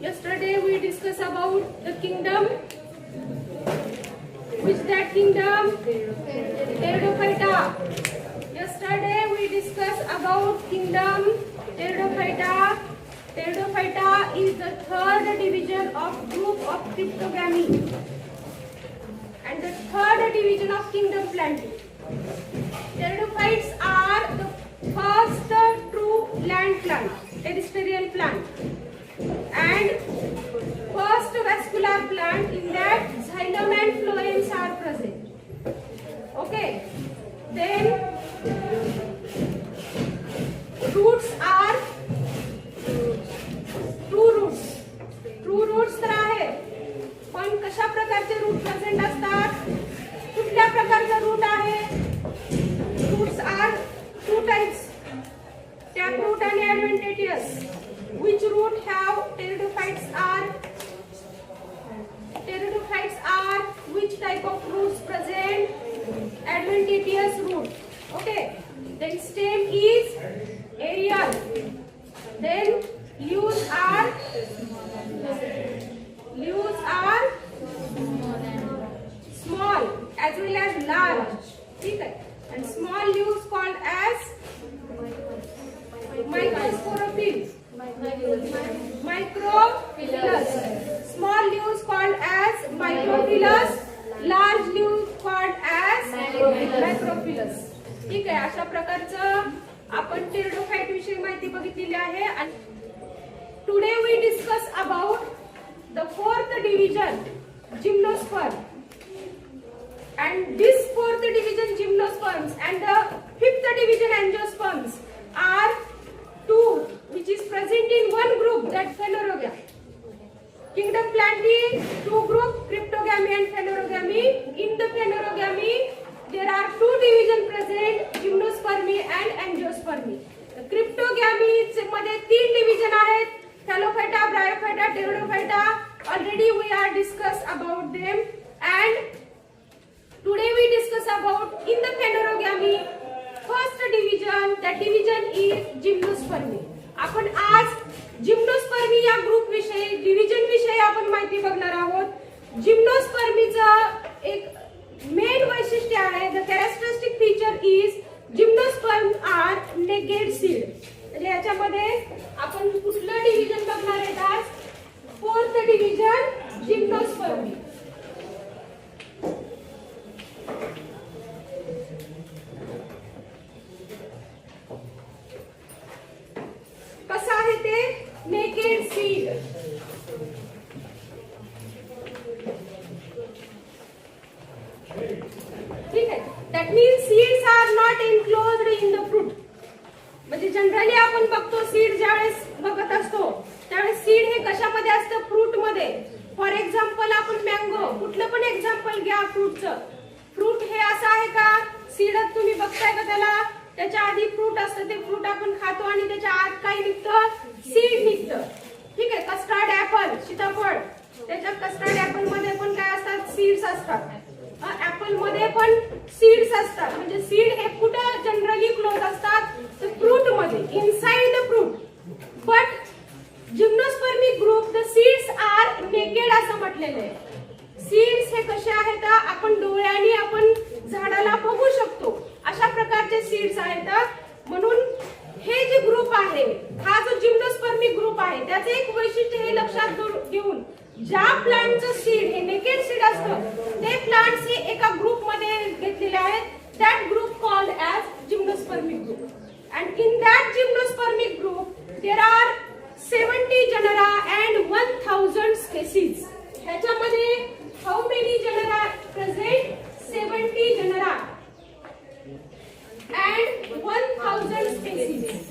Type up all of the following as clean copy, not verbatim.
Yesterday we discussed about the kingdom. Which that kingdom? Pteridophyta. Yesterday we discussed about kingdom Pteridophyta. Pteridophyta is the third division of group of cryptogamy and the third division of kingdom Plantae. Pteridophytes are the first true land plant, terrestrial plant, and first vascular plant in that xylem and phloems are present. Okay, then roots are true roots. True roots तर आहेत, पण कशा प्रकारचे route present असतात? कुठल्या प्रकारचा route आहे? Roots R two types, टॅपरूट आणि ॲडव्हेंटिशियस. Which root have pteridophytes are which type of roots present? Adventitious root. Okay, then stem is aerial, then leaves are small as well as large. ठीक है, and small leaves called as microsporophyll. Microphyllus. Small leaves called as microphyllus, large leaves called as macrophyllus. ठीक आहे, अशा प्रकारचं आपण pteridophyte विषयी माहिती बघितलेली आहे. Today we discuss about the fourth division, gymnosperm. And this fourth division, gymnosperms, and the fifth division, angiosperms, are two which is present in one group, that phanerogamy. Kingdom Plantae, two group, cryptogamy and phanerogamy. In the phanerogamy, there are two division present, gymnospermy and angiospermy. The cryptogamy मध्ये तीन division आहेत, thallophyta, bryophyta, pteridophyta. Already we are discussed about them, and today we discuss about in the phanerogamy first division, that division is gymnospermy. आपण आज gymnospermae या group विषयी, division विषयी आपण माहिती बघणार आहोत. जिम्नोस्पर्मीचं एक मेन वैशिष्ट्य आहे, the characteristic feature is gymnosperm are naked seed. म्हणजे याच्यामध्ये आपण कुठलं डिव्हिजन बघणार आहे? आज फोर्थ डिव्हिजन, जिम्नोस्पर्मी. कसं आहे ते? Naked seed. ठीक आहे, that means seeds are not enclosed in the fruit. म्हणजे जनरली आपण बघतो सीड ज्यावेळेस बघत असतो त्यावेळेस सीड हे कशामध्ये असतं? फ्रूट मध्ये. फॉर एक्झाम्पल आपण मँगो, कुठलं पण एक्झाम्पल घ्या फ्रूटचं. फ्रूट हे असं आहे का? सीडच तुम्ही बघताय का त्याला? त्याच्या आधी फ्रूट असतं, ते फ्रूट आपण खातो आणि त्याच्या आत काय निघतं? सीड निघतं. ठीक आहे, कस्टर्ड ऍपल, सीताफळ, त्याच्या कस्टर्ड ऍपल मध्ये पण काय असतात? सीड्स असतात. ऍपल मध्ये पण सीड्स असतात. म्हणजे सीड हे कुठं जनरली क्लोज असतात? तर फ्रूट मध्ये, inside the fruit. But gymnospermae group, the seeds are naked असं म्हटलेलं आहे. सीड्स हे कसे आहेत? आपण डोळ्यांनी आपण झाडाला बघू शकतो अशा प्रकारचे सीड्स आहेत. म्हणून हे जे ग्रुप आहे, हा जो जिम्नोस्पर्मी ग्रुप आहे, त्याचे एक वैशिष्ट्य हे लक्षात घेऊन, ज्या प्लांटचं सीड हे नेकेड सीड असतं, ते प्लांट्स हे एका ग्रुप मध्ये घेतलेले आहेत. That group called as gymnospermic group. And in that gymnospermic group there are 70 genera and 1000 species. ह्याच्यामध्ये how many genera present? 70 genera and 1000 species.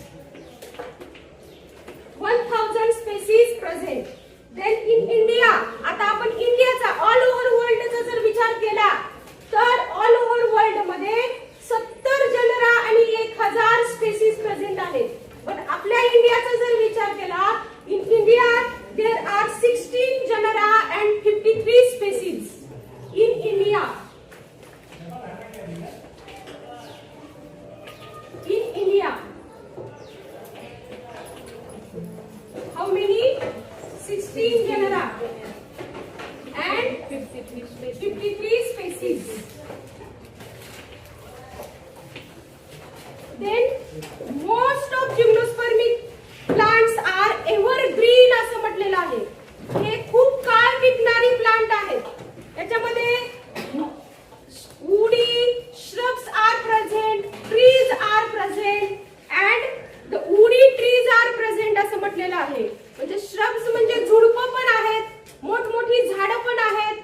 1000 species present. Then in India, आता आपण इंडियाचा, ऑल ओव्हर वर्ल्डचा जर विचार केला तर ऑल ओव्हर वर्ल्ड मध्ये 70 genre आणि 1000 स्पेसीज प्रेझेंट आहेत. पण आपल्या इंडियाचा जर विचार केला, in India there are 16 genera and 53 species in India. In India, how many? 16 genera and 53 species. Then most of gymnospermic plants are evergreen असं म्हटलेलं आहे. हे खूप काळ टिकणारी प्लांट आहेत. याच्यामध्ये woody shrubs are present, trees are present and the woody trees are present असं म्हटलेलं आहे. म्हणजे shrubs म्हणजे झुडपं पण आहेत, मोठमोठी झाडं पण आहेत,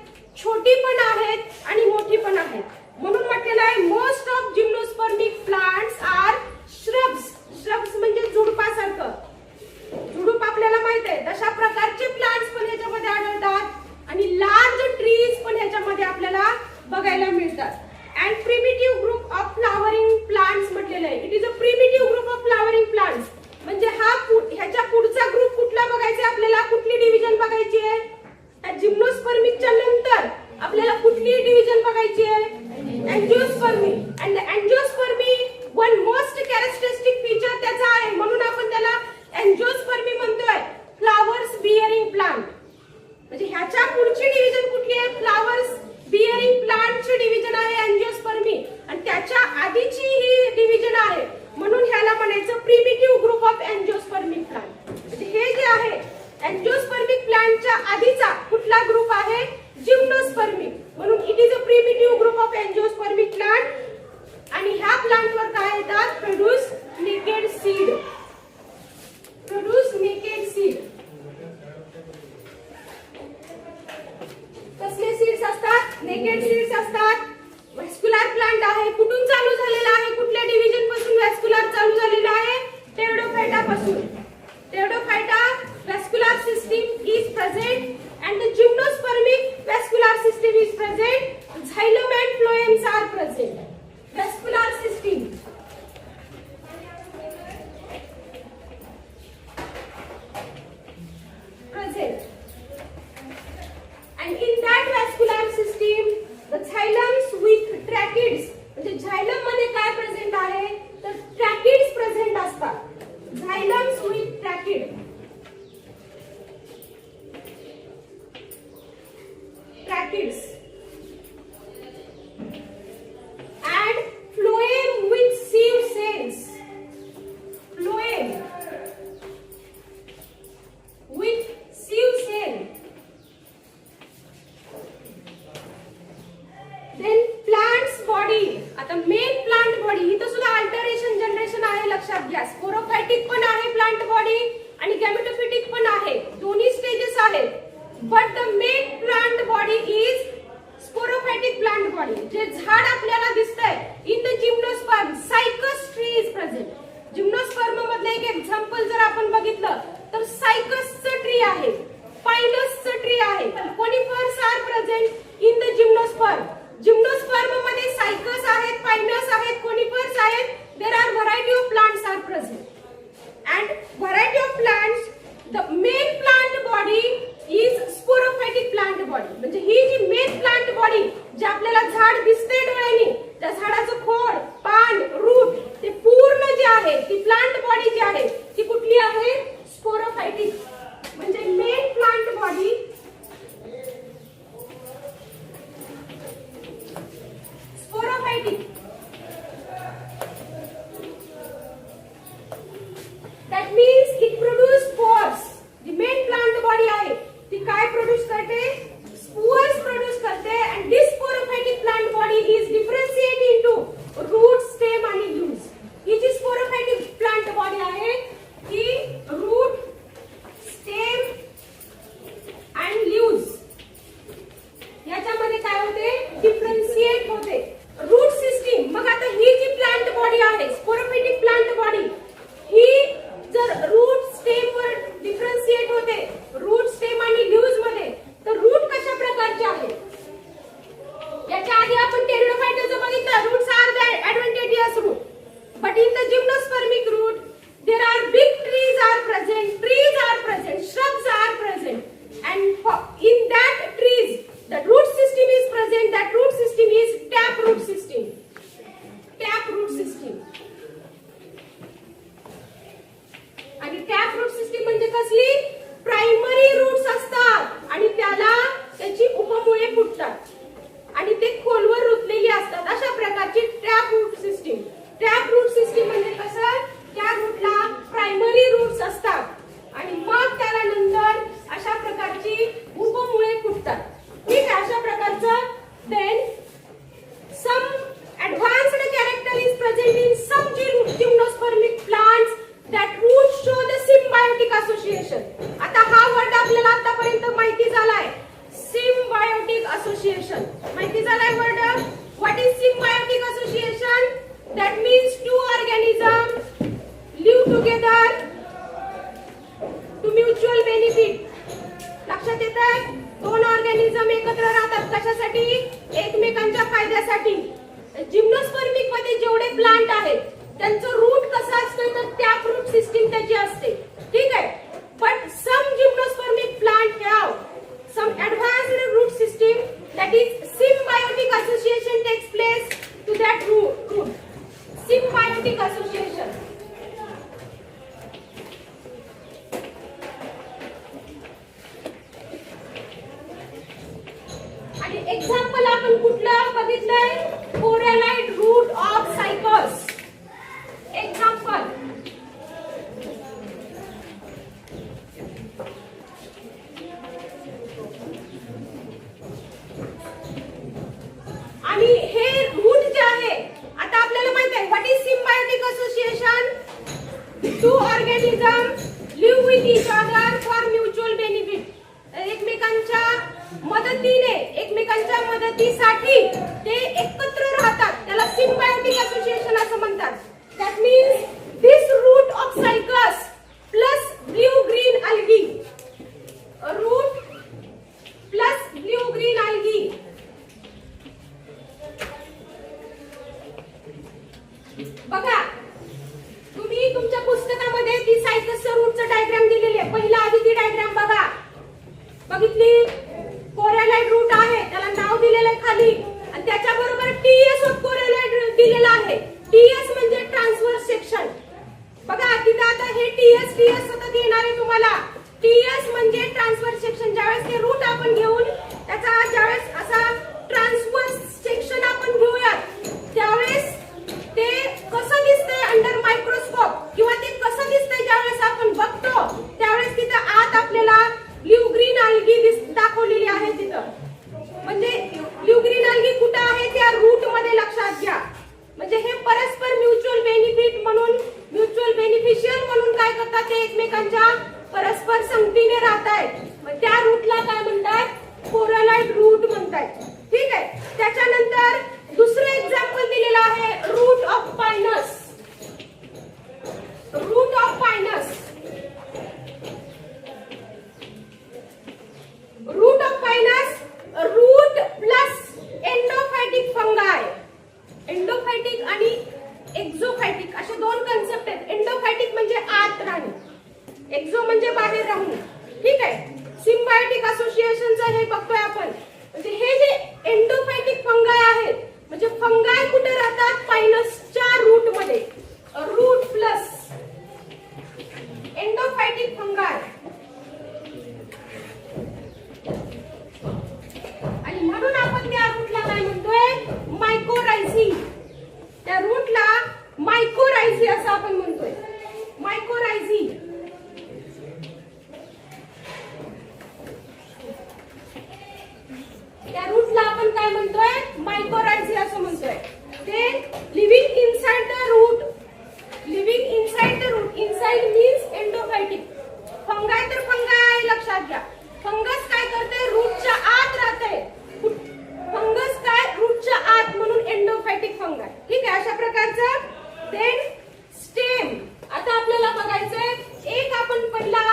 छोटी पण आहेत आणि मोठी पण आहेत. म्हणून म्हटलेलं आहे most of gymnospermic plants are shrubs. shrubs म्हणजे झुडपासारखं. झुडूप आपल्याला माहित आहे तशा प्रकारचे प्लांट्स पण ह्याच्यामध्ये आढळतात आणि लार्ज ट्रीज पण ह्याच्यामध्ये आपल्याला बघायला मिळतात. And primitive group of flowering plants म्हटलेलं आहे. It is a primitive group of flowering plants. म्हणजे ह्याच्या पुढचा ग्रुप कुठला बघायचा आहे आपल्याला? कुठली डिव्हिजन बघायची आहे? त्या जिम्नोस्पर्मिकच्या नंतर आपल्याला कुठली डिव्हिजन बघायची आहे? Angiospermae. And angiospermae one most characteristic feature त्याचा आहे म्हणून आपण त्याला अँजिओस्पर्मी म्हणतोय, फ्लावर्स बिअरिंग प्लांट. म्हणजे ह्याच्या पुढची डिव्हिजन कुठली आहे? फ्लावर्स बिअरिंग प्लांटची डिव्हिजन आहे अँजिओस्पर्मी आणि त्याच्या आधीची ही डिव्हिजन आहे म्हणून ह्याला म्हणायचं primitive group of angiospermic plant. म्हणजे हे जे आहे अँजिओस्पर्मिक प्लांटच्या आधीचा कुठला ग्रुप आहे? जिम्नोस्पर्मिक. म्हणून it is a primitive group of angiospermic plant आणि ह्या प्लांटवर काय येतात? Produce naked seed. Produce naked seed. कसले सीड्स असतात? नेकेड सीड्स असतात. व्हॅस्क्युलर प्लांट आहे. कुठून चालू झालेला आहे? कुठल्या डिव्हिजन पासून व्हॅस्क्युलर चालू झालेला आहे? टेरिडोफाइटा पासून. Pteridophyta vascular system is present and the gymnospermic vascular system is present. Xylem and phloems are present. Vascular system. Present. And in that vascular system, the xylems with tracheids. म्हणजे xylem मध्ये काय present आहे? तर tracheids present असतात. Xylems with tracheids. Tracheids. And phloem with sieve cells. Phloem with sieve cell. Then plant's body. आता main plant body इथं सुद्धा alteration generation आहे लक्षात घ्या. स्पोरोफायटिक पण आहे प्लांट बॉडी आणि गॅमेटोफिटिक पण आहे. दोन्ही स्टेजेस आहेत. But the main plant body is sporophytic plant body. जे झाड आपल्याला दिसतंय in the gymnosperm, cycas tree is present. Gymnosperm मधलं एक एक्झाम्पल जर आपण बघितलं तर सायकसचं ट्री आहे, पायनसचं ट्री आहे. Conifers are present in the gymnosperm. Gymnosperm मध्ये सायकस आहेत, पायनस आहेत, कोनिफर्स आहेत. There are variety of plants are present and variety of plants. The main plant body is sporophytic plant body. म्हणजे ही जी मेन प्लांट बॉडी जे आपल्याला झाड दिसते डोळ्यांनी, त्या झाडाचं खोड, पान, रूट ते पूर्ण जे आहे ती प्लांट बॉडी जी आहे ती कुठली आहे? स्पोरोफायटिक. म्हणजे main plant body sporophytic. That means it produce spores. The main plant body आहे ती काय प्रोड्यूस करते? Spore That means two organisms live together to mutual benefit. लक्षात येत आहे? दोन ऑर्गॅनिझम एकत्र राहतात कशासाठी? एकमेकांच्या फायद्यासाठी. जिम्नोस्पर्मिक मध्ये जेवढे प्लांट आहेत त्यांचं रूट कसं असतं तर त्या फ्रूट सिस्टीम त्याची असते. ठीक आहे. But some gymnospermic plant have some advanced root system, that is symbiotic association takes place to that root. Symbiotic association. आणि एक्झाम्पल आपण कुठलं बघितलंय? Coralloid root of Cycas. Example आणि हे रूट जे आहे आता आपल्याला माहित आहे what is symbiotic association. Two organism live with each other for mutual benefit. एकमेकांच्या मदतीने एकमेकांच्या मदतीसाठी ते एकत्र राहतात. त्याला सिम्बायोटिक असोसिएशन असं म्हणतात. That means this root of Cycas plus blue green algae. Root plus blue green algae. बघा तुम्ही तुमच्या पुस्तकामध्ये ती सायकसचं रूटचं डायग्राम दिलेली आहे. पहिला आधी ती डायग्राम बघा. बघितली? कोरॅलाइट रूट आहे त्याला नाव दिलेलं आहे खाली आणि त्याच्याबरोबर टीएस ऑफ कोरॅलाइट दिलेला आहे. टीएस म्हणजे ट्रान्सव्हर्स सेक्शन. बघा तिथं आता हे टीएस सतत येणार आहे तुम्हाला. टीएस म्हणजे ट्रान्सव्हर्स सेक्शन. ज्यावेळेस ते रूट आपण घेऊन त्याचा ज्यावेळेस असा ट्रान्सव्हर्स सेक्शन आपण घेऊयात त्यावेळेस ते कसं दिसतंय अंडर मायक्रोस्कोप किंवा ते कसं दिसतंय ज्यावेळेस आपण बघतो त्यावेळेस तिथं आत आपल्याला ब्ल्यू ग्रीन अल्गी दाखवलेली आहे. तिथं म्हणजे ब्ल्यू ग्रीन अल्गी कुठं आहे? त्या रूट मध्ये. लक्षात घ्या. म्हणजे हे परस्पर म्युच्युअल बेनिफिट म्हणून म्युच्युअल बेनिफिशियल म्हणून काय करतात ते एकमेकांच्या परस्पर संगतीने राहतायत. मग त्या रूटला काय म्हणतात? कोरॅलाइट रूट म्हणतात. ठीक आहे. त्याच्यानंतर दुसरं एक्झाम्पल दिलेलं आहे root of pinus. Root of pinus. Root of pinus root plus endophytic fungi. Endophytic आणि एक्झोफायटिक असे दोन कन्सेप्ट आहेत. एंडोफायटिक म्हणजे आत राहणे, एक्झो म्हणजे बाहेर राहणे. ठीक आहे. सिम्बायोटिक असोसिएशनचं हे बघतोय आपण. म्हणजे हे जे एंडोफायटिक फंगाय आहेत म्हणजे फंगाय कुठे राहतात? पायनसच्या रूट मध्ये. Root plus endophytic fungi. आणि म्हणून आपण त्या रूटला काय म्हणतोय? मायकोरायझी. त्या रूटला मायकोरायझी असं आपण म्हणतोय. मायकोरायझी. त्या रूटला आपण काय म्हणतोय? मायकोरायझी असं म्हणतोय. ते living inside the root. Living inside the root. Inside means endophytic. Fungi तर फंगाय आहे लक्षात घ्या. फंगस काय करते? रूटच्या आत राहते. फंगस काय? रूटच्या आत म्हणून एंडोफायटिक फंगाय. ठीक आहे. अशा प्रकारचं. Then stem. आता आपल्याला बघायचंय एक आपण पहिला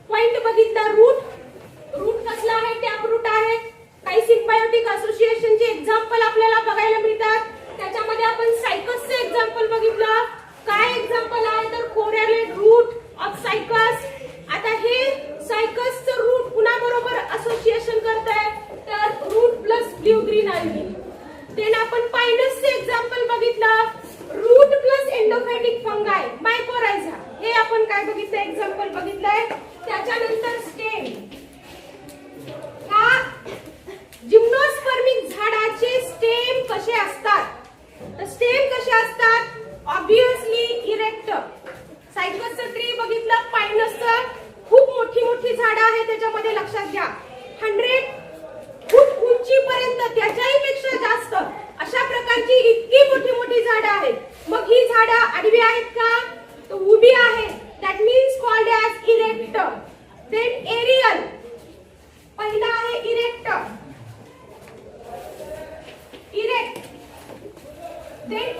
पॉइंट बघितला रूट. रूट कसला आहे? टॅप रूट आहे. काही सिम्बायोटिक असोसिएशनचे एक्झाम्पल आपल्याला बघायला मिळतात. त्याच्यामध्ये आपण सायकसचं एक्झाम्पल बघितलं. काय एक्झाम्पल आहे तर कोरॅलाइट रूट ऑफ सायकस. आता हे सायकसचं रूट कुणाबरोबर असोसिएशन करतंय तर root plus blue green algae. Then आपण पायनसचं एक्झाम्पल बघितलं. Root plus endophytic fungi mycorrhiza. हे आपण काय बघितलं? एक्झाम्पल बघितलंय. त्याच्यानंतर स्टेम. हा जिम्नोस्पर्मिक झाडाचे स्टेम कसे असतात? तर स्टेम कसे असतात? Obviously erect. सायकसचं ट्री बघितलं. पायनसचं खूप मोठी मोठी झाडं आहेत त्याच्यामध्ये. लक्षात घ्या 100 फूट उंचीपर्यंत त्याच्याही पेक्षा जास्त अशा प्रकारची इतकी मोठी मोठी झाडं आहेत. मग ही झाडं आडवी आहेत का? तर उभी आहेत. That means called as erect. Then aerial. पहिला आहे इरेक्ट. इरेक्ट. देन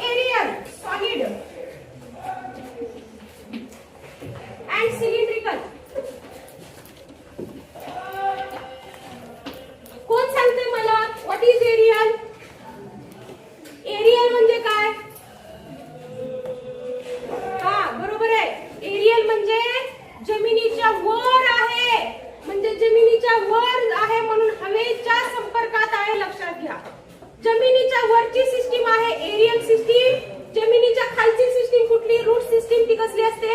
आहे एरियल सिस्टीम. जमिनीच्या खालची सिस्टीम कुठली? Root system. ती कसली असते?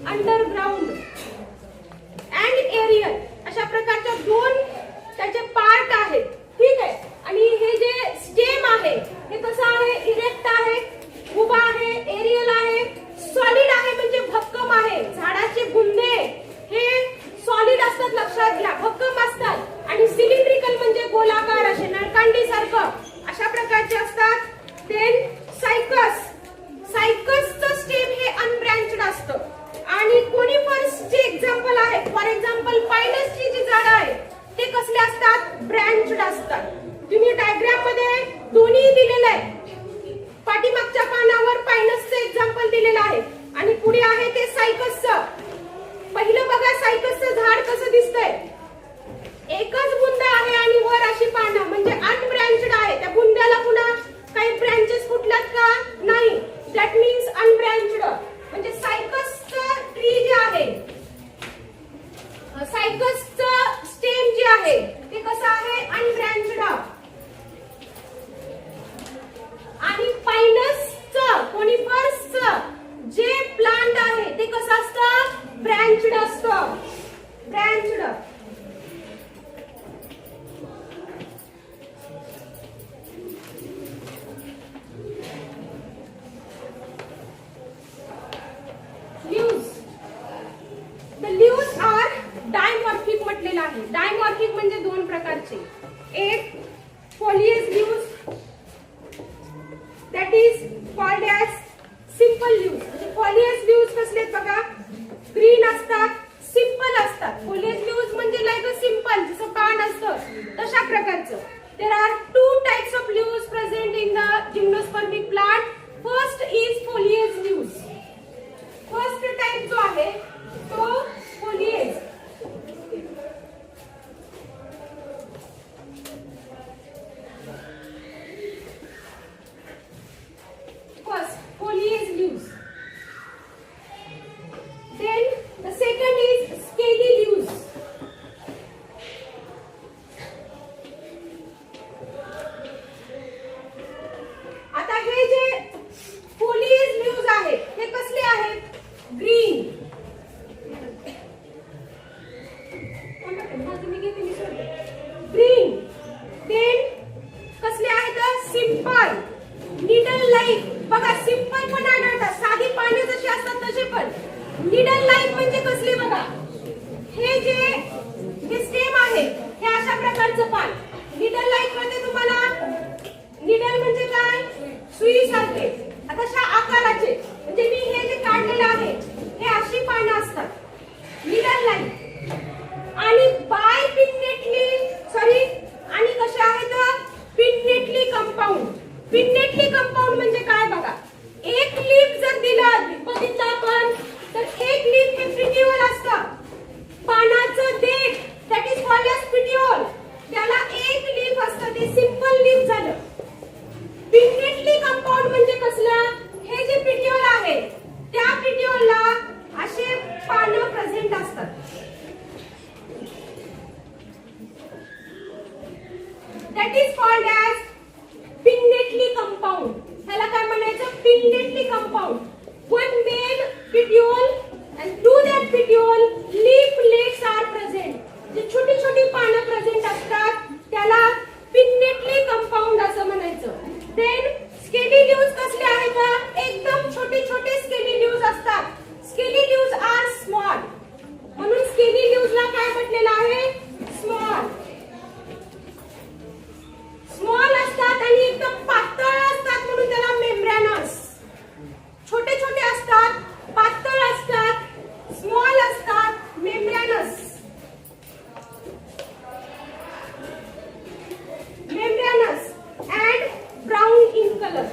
अंडरग्राउंड. अँड एरियल अशा प्रकारच्या दोन त्याचे पार्ट आहेत. ठीक आहे. आणि हे जे स्टेम आहे हे कसं आहे? इरेक्ट आहे, उभा आहे, एरियल आहे, सॉलिड आहे म्हणजे भक्कम आहे. झाडाचे बुंदे हे सॉलिड असतात, लक्षात घ्या, भक्कम असतात. आणि सिलिंड्रिकल म्हणजे गोलाकार असे नळकांडी सारखं अशा प्रकारचे असतात. Then cycas. सायकसचं स्टेम हे अनब्रँचड असतं. आणि कोनिफर्सचे एक्झाम्पल आहे. फॉर एक्झाम्पल पायनसची जी झाडं आहे ते कसले असतात? ब्रँचड असतात. तुम्ही डायग्राम मध्ये दोन्ही दिलेलं आहे. पाठीमागच्या पानावर पायनसचं एक्झाम्पल दिलेलं आहे आणि पुढे आहे ते सायकसचं. पहिलं बघा सायकसचं झाड कसं दिसतंय. एकच बुंद आहे आणि वर अशी पानं म्हणजे अनब्रँचड आहे. त्या बुंद्याला पुन्हा काही ब्रँचेस फुटल्यात का? नाही. That means unbranched. म्हणजे सायकसचं ट्री जे आहे, सायकसचं स्टेम जे आहे ते कसं आहे? अनब्रँचड. आणि पायनसचं, कोनिफर्सचं जे प्लांट आहे ते कसं असतं? ब्रँचड असतं. ब्रँचड. लीव्स आर डायमॉर्फिक म्हटलेलं आहे. डायमॉर्फिक म्हणजे दोन प्रकारचे. एक foliage leaves, that is called as simple leaves. म्हणजे foliage leaves कसले बघा? ग्रीन असतात, सिंपल असतात. foliage leaves म्हणजे लाईक अ सिंपल, जसं पान असतं तशा प्रकारचं. There are two types of leaves present in the gymnospermic plant. First is foliage leaves. First type जो आहे तो foliage. First foliage leaves. Then the second is scaly leaves. आता हे जे foliage leaves आहेत हे कसले आहेत? ग्रीन. ग्रीन. देन कसले आहेत? सिंपल. Needle like. बघा सिंपल पण आढळतात, साधी पाने जशी असतात तसे पण. निडल लाईक म्हणजे कसले बघा? हे जे स्टेम आहे हे अशा प्रकारचं पान. निडल लाईक मध्ये तुम्हाला, निडल म्हणजे काय? सुई सारखे अशा आकाराचे. म्हणजे मी हे जे काढलेलं आहे हे अशी पानं असतात. Needle like. आणि बाय पिन्नेटली, सॉरी, आणि कसे आहेत? Pinnately compound. पिन्नेटली कंपाऊंड म्हणजे काय बघा? एक लीफ जर दिलं, बघितलं आपण, तर एक लीफ हे पिटिओल असतं. पानाचं देठ, दॅट इज कॉल्ड एज पिटिओल. त्याला एक लीफ असतं, ते सिंपल लीफ झालं. पिन्नेटली कंपाऊंड म्हणजे कसलं? हे जे पिटिओल आहे त्या पिटिओलला असे पानं प्रेझेंट असतात. That is called as pinnately compound. ह्याला काय म्हणायचं? Pinnately compound. One main petiole and through that petiole leaflets are present. जे छोटी छोटी पानं प्रेझेंट असतात त्याला पिन्नेटली कंपाऊंड असं म्हणायचं. देन स्केली लीव्स कसले आहेत? एकदम छोटे छोटे स्केली लीव्स असतात. Scaly leaves are small. म्हणून स्केली लीव्सला काय म्हटलेलं आहे? स्मॉल. स्मॉल असतात आणि एकदम पातळ असतात म्हणून त्याला मेम्ब्रेनस. छोटे छोटे असतात, पातळ असतात, स्मॉल असतात, membranes. Membranes and brown in color.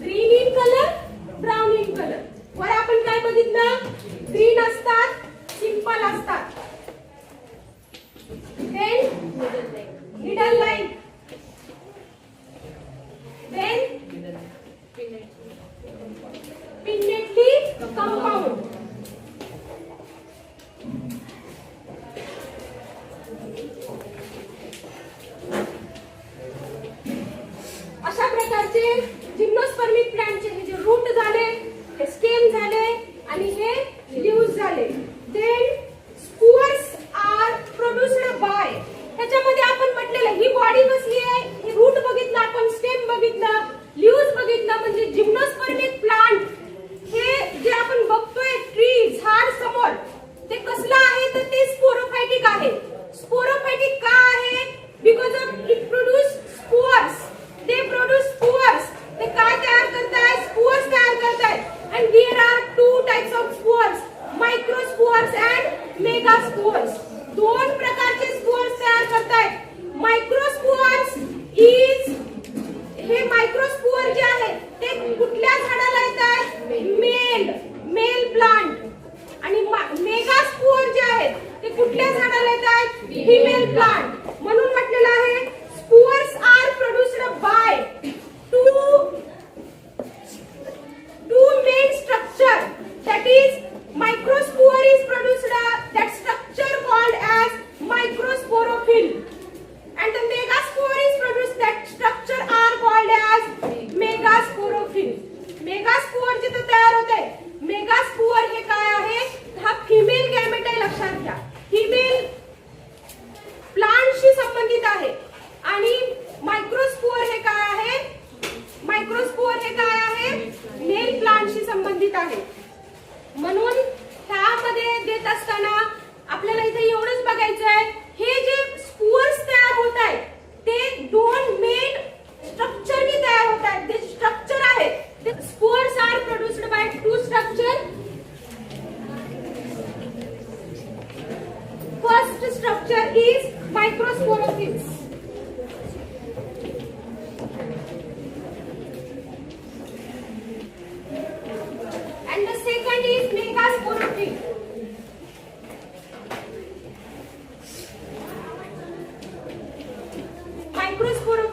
Green in color, brown in color. वर आपण काय बघितलं? ग्रीन असतात, मेगास्पोर्स. दोन प्रकारचे स्पोर्स तयार करतायत. मायक्रोस्पोर्स इज, हे मायक्रोस्पोर जे आहे ते कुठल्या झाडाला येतात? Male plant. आणि मेगास्पोर जे आहेत ते कुठल्या झाडाला येतात? Female plant. म्हणून म्हटलेलं आहे spores are produced by two main structure, that is microspore is produced, that structure called as microsporophyll, and the megaspore is produced, that structure are called as megasporophyll. Megaspore जिथे तयार होते, megaspore हे काय आहे? हा फिमेल गॅमेट आहे, लक्षात घ्या. फिमेल प्लांटशी संबंधित आहे. आणि मायक्रोस्पोर हे काय आहे? मायक्रोस्पोर हे काय आहे? मेल प्लांटशी संबंधित आहे. म्हणून ह्यामध्ये देत असताना आपल्याला इथे एवढंच बघायचं आहे, हे जे स्पोर्स तयार होत आहेत ते दोन मेन स्ट्रक्चरनी तयार होत आहेत. ते स्ट्रक्चर आहेत, ते spores are produced by two structure. First structure is microsporophylls. And the second is megasporophyll. Microsporophyll